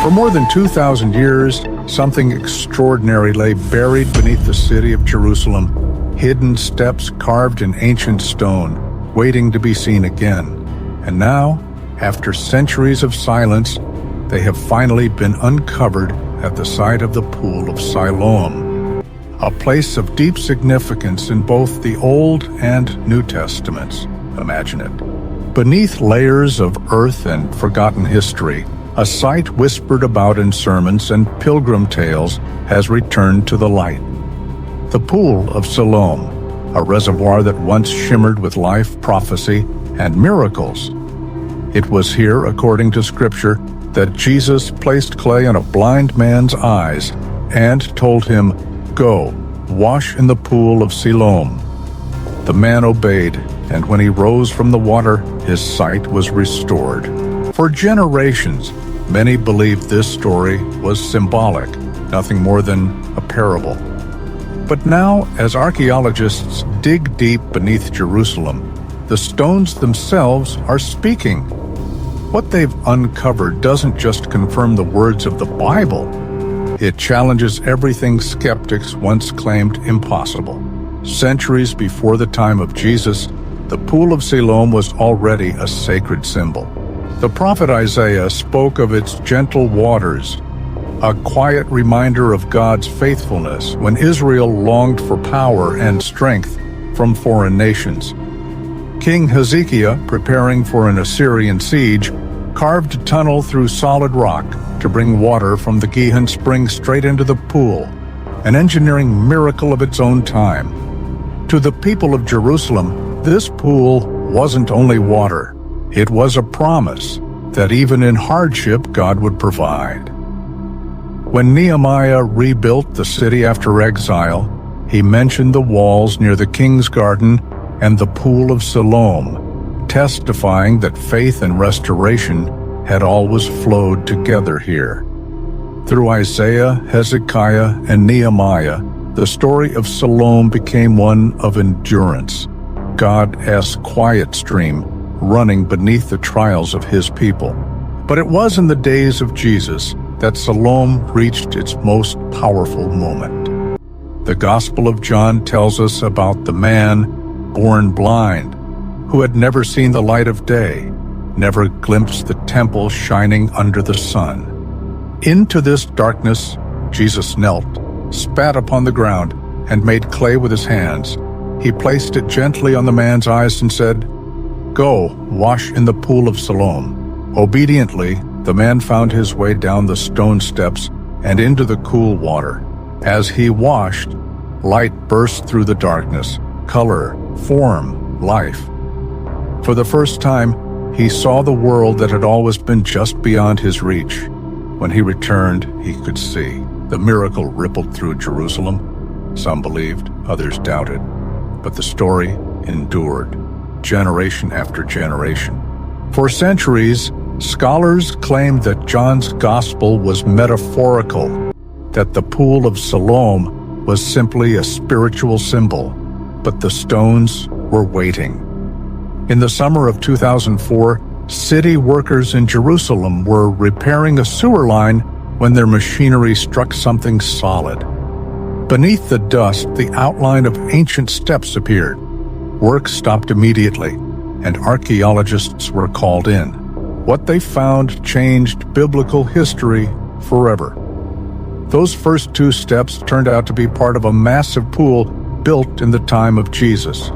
For more than 2,000 years, something extraordinary lay buried beneath the city of Jerusalem, hidden steps carved in ancient stone, waiting to be seen again. And now, after centuries of silence, they have finally been uncovered at the site of the Pool of Siloam, a place of deep significance in both the Old and New Testaments. Imagine it. Beneath layers of earth and forgotten history, a site whispered about in sermons and pilgrim tales has returned to the light. The Pool of Siloam, a reservoir that once shimmered with life, prophecy, and miracles. It was here, according to Scripture, that Jesus placed clay on a blind man's eyes and told him, "Go, wash in the Pool of Siloam." The man obeyed, and when he rose from the water, his sight was restored. For generations, many believed this story was symbolic, nothing more than a parable. But now, as archaeologists dig deep beneath Jerusalem, the stones themselves are speaking. What they've uncovered doesn't just confirm the words of the Bible. It challenges everything skeptics once claimed impossible. Centuries before the time of Jesus, the Pool of Siloam was already a sacred symbol. The prophet Isaiah spoke of its gentle waters, a quiet reminder of God's faithfulness when Israel longed for power and strength from foreign nations. King Hezekiah, preparing for an Assyrian siege, carved a tunnel through solid rock to bring water from the Gihon spring straight into the pool, an engineering miracle of its own time. To the people of Jerusalem, this pool wasn't only water. It was a promise that even in hardship, God would provide. When Nehemiah rebuilt the city after exile, he mentioned the walls near the king's garden and the Pool of Siloam, testifying that faith and restoration had always flowed together here. Through Isaiah, Hezekiah, and Nehemiah, the story of Siloam became one of endurance, God's quiet stream running beneath the trials of his people. But it was in the days of Jesus that Siloam reached its most powerful moment. The Gospel of John tells us about the man born blind, who had never seen the light of day, never glimpsed the temple shining under the sun. Into this darkness, Jesus knelt, spat upon the ground, and made clay with his hands. He placed it gently on the man's eyes and said, "Go, wash in the Pool of Siloam." Obediently, the man found his way down the stone steps and into the cool water. As he washed, light burst through the darkness, color, form, life. For the first time, he saw the world that had always been just beyond his reach. When he returned, he could see. The miracle rippled through Jerusalem. Some believed, others doubted. But the story endured, generation after generation. For centuries, scholars claimed that John's gospel was metaphorical, that the Pool of Siloam was simply a spiritual symbol, but the stones were waiting. In the summer of 2004, city workers in Jerusalem were repairing a sewer line when their machinery struck something solid. Beneath the dust, the outline of ancient steps appeared. Work stopped immediately, and archaeologists were called in. What they found changed biblical history forever. Those first two steps turned out to be part of a massive pool built in the time of Jesus.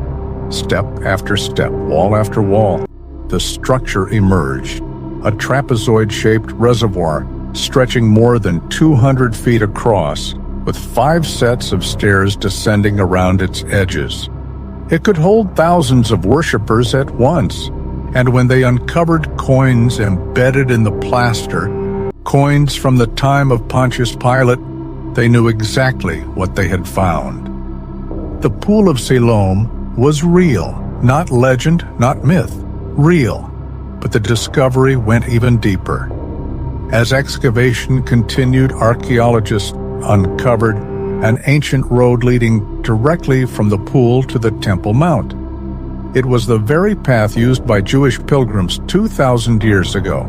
Step after step, wall after wall, the structure emerged, a trapezoid-shaped reservoir stretching more than 200 feet across, with 5 sets of stairs descending around its edges. It could hold thousands of worshippers at once, and when they uncovered coins embedded in the plaster, coins from the time of Pontius Pilate, they knew exactly what they had found. The Pool of Siloam was real, not legend, not myth, real. But the discovery went even deeper. As excavation continued, archaeologists uncovered an ancient road leading directly from the pool to the Temple Mount. It was the very path used by Jewish pilgrims 2,000 years ago.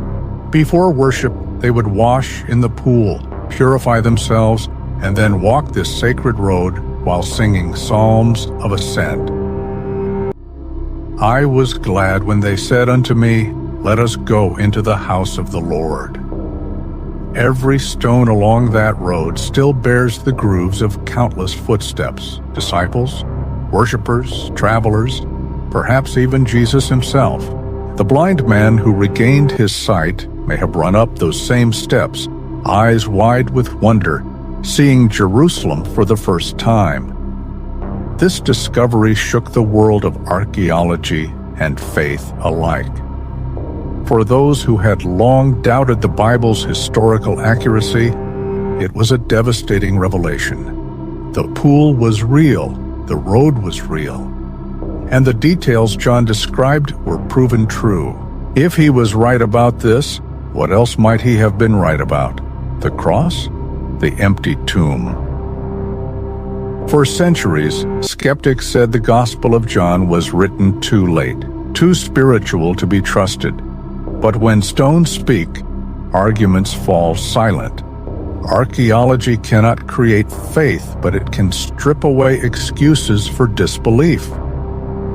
Before worship, They would wash in the pool, purify themselves, and then walk this sacred road while singing psalms of ascent. I was glad when they said unto me, Let us go into the house of the Lord. Every stone along that road still bears the grooves of countless footsteps, disciples, worshipers, travelers, perhaps even Jesus himself. The blind man who regained his sight may have run up those same steps, eyes wide with wonder, seeing Jerusalem for the first time. This discovery shook the world of archaeology and faith alike. For those who had long doubted the Bible's historical accuracy, it was a devastating revelation. The pool was real, the road was real, and the details John described were proven true. If he was right about this, what else might he have been right about? The cross? The empty tomb? For centuries, skeptics said the Gospel of John was written too late, too spiritual to be trusted. But when stones speak, arguments fall silent. Archaeology cannot create faith, but it can strip away excuses for disbelief.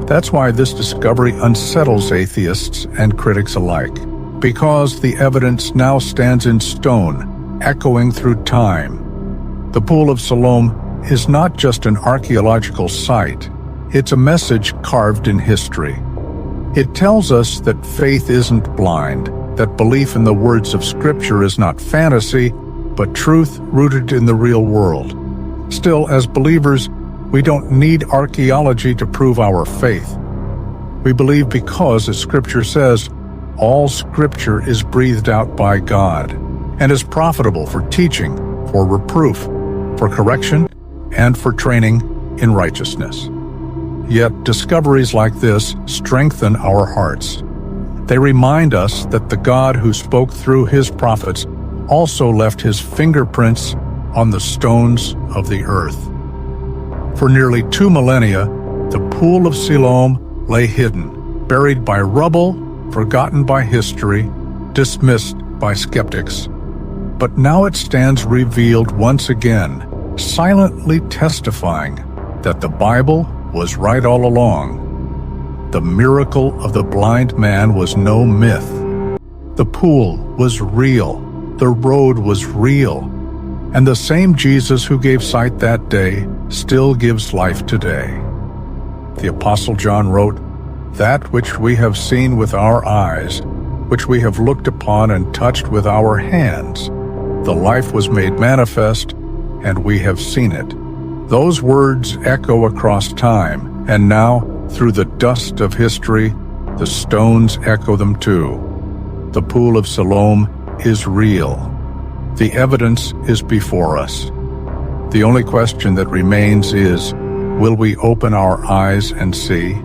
That's why this discovery unsettles atheists and critics alike, because the evidence now stands in stone, echoing through time. The Pool of Siloam is not just an archaeological site, it's a message carved in history. It tells us that faith isn't blind, that belief in the words of Scripture is not fantasy, but truth rooted in the real world. Still, as believers, we don't need archaeology to prove our faith. We believe because, as Scripture says, all Scripture is breathed out by God and is profitable for teaching, for reproof, for correction, and for training in righteousness. Yet discoveries like this strengthen our hearts. They remind us that the God who spoke through his prophets also left his fingerprints on the stones of the earth. For nearly 2 millennia, the Pool of Siloam lay hidden, buried by rubble, forgotten by history, dismissed by skeptics. But now it stands revealed once again, silently testifying that the Bible was right all along. The miracle of the blind man was no myth. The pool was real. The road was real. And the same Jesus who gave sight that day still gives life today. The Apostle John wrote, "That which we have seen with our eyes, which we have looked upon and touched with our hands, the life was made manifest, and we have seen it." Those words echo across time, and now, through the dust of history, the stones echo them too. The Pool of Siloam is real. The evidence is before us. The only question that remains is, will we open our eyes and see?